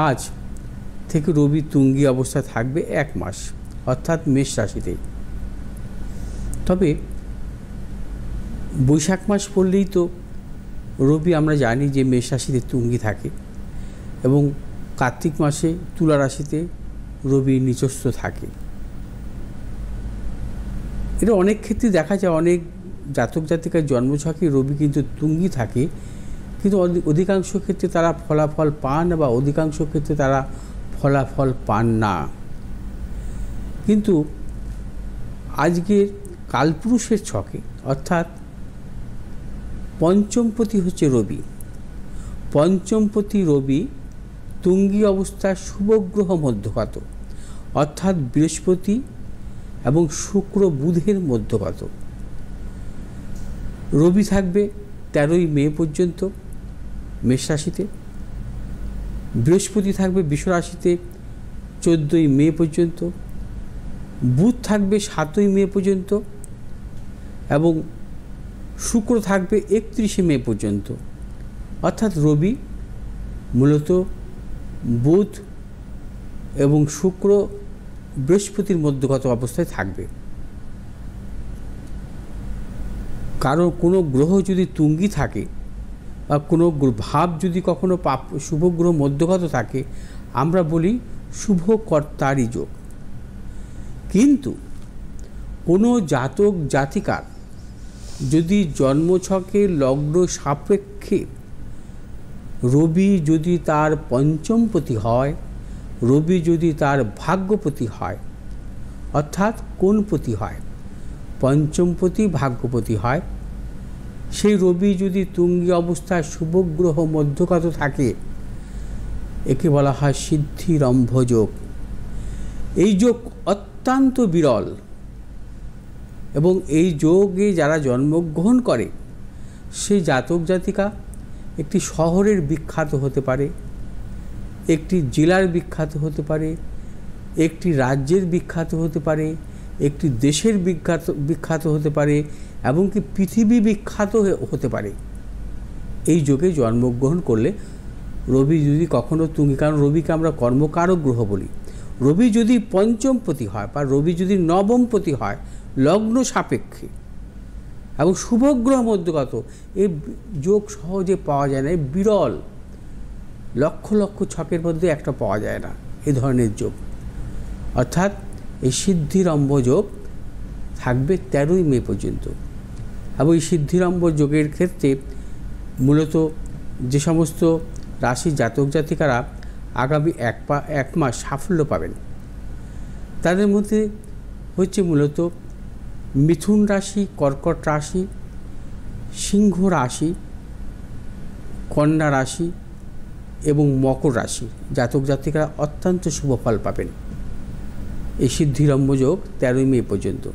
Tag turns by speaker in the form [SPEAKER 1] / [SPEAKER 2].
[SPEAKER 1] আজ থেকে রবি তুঙ্গী অবস্থায় থাকবে 1 মাস, অর্থাৎ মেষ রাশিতেই। তবে বৈশাখ মাস পড়লেই তো রবি আমরা জানি যে মেষ রাশিতে তুঙ্গী থাকে, এবং কার্তিক মাসে তুলা রাশিতে রবি নিচস্থ থাকে। এটা অনেক ক্ষেত্রে দেখা যায়, অনেক জাতক জাতিকার জন্মছকে রবি কিন্তু তুঙ্গী থাকে, কিন্তু অধিকাংশ ক্ষেত্রে তারা ফলাফল পান বা অধিকাংশ ক্ষেত্রে তারা ফলাফল পান না। কিন্তু আজকের কালপুরুষের ছকে, অর্থাৎ পঞ্চমপতি হচ্ছে রবি, পঞ্চমপতি রবি তুঙ্গী অবস্থায় শুভগ্রহ মধ্যগত, অর্থাৎ বৃহস্পতি এবং শুক্র বুধের মধ্যগত। রবি থাকবে 13ই মে পর্যন্ত মেষ রাশিতে, বৃহস্পতি থাকবে বৃষ রাশিতে 14ই মে পর্যন্ত, বুধ থাকবে 7ই মে পর্যন্ত, এবং শুক্র থাকবে 31শে মে পর্যন্ত। অর্থাৎ রবি মূলত বুধ এবং শুক্র বৃহস্পতির মধ্যগত অবস্থায় থাকবে। কারণ কোনো গ্রহ যদি তুঙ্গী থাকে বা কোনো ভাব যদি কখনো শুভগ্রহ মধ্যগত থাকে, আমরা বলি শুভকর্তারই যোগ। কিন্তু কোনো জাতক জাতিকার যদি জন্মছকে লগ্ন সাপেক্ষে রবি যদি তার পঞ্চমপতি হয়, রবি যদি তার ভাগ্যপতি হয়, অর্থাৎ কোনপতি হয়, পঞ্চমপতি ভাগ্যপতি হয়, সেই রবি যদি তুঙ্গী অবস্থায় শুভগ্রহ মধ্যগত থাকে, একে বলা হয় সিদ্ধিরম্ভ যোগ। এই যোগ অত্যন্ত বিরল, এবং এই যোগে যারা জন্মগ্রহণ করে সেই জাতক জাতিকা একটি শহরের বিখ্যাত হতে পারে, একটি জেলার বিখ্যাত হতে পারে, একটি রাজ্যের বিখ্যাত হতে পারে, একটি দেশের বিখ্যাত হতে পারে, এমনকি পৃথিবী বিখ্যাত হতে পারে এই যোগে জন্মগ্রহণ করলে। রবি যদি কখনো তুঙ্গী, কারণ রবিকে আমরা কর্মকারক গ্রহ বলি, রবি যদি পঞ্চমপতি হয় বা রবি যদি নবমপতি হয় লগ্ন সাপেক্ষে এবং শুভগ্রহ মধ্যগত, এই যোগ সহজে পাওয়া যায় না, বিরল, লক্ষ লক্ষ ছকের মধ্যে একটা পাওয়া যায় না এই ধরনের যোগ। অর্থাৎ এই সিদ্ধিরম্ভ যোগ থাকবে 13ই মে পর্যন্ত। এবং এই সিদ্ধিরম্ভ যোগের ক্ষেত্রে মূলত যে সমস্ত রাশির জাতক জাতিকারা আগামী 1 মাস সাফল্য পাবেন, তাদের মধ্যে হচ্ছে মূলত মিথুন রাশি, কর্কট রাশি, সিংহ রাশি, কন্যা রাশি এবং মকর রাশি জাতক জাতিকারা অত্যন্ত শুভ ফল পাবেন এই সিদ্ধিরম্ভ যোগ 13ই মে পর্যন্ত।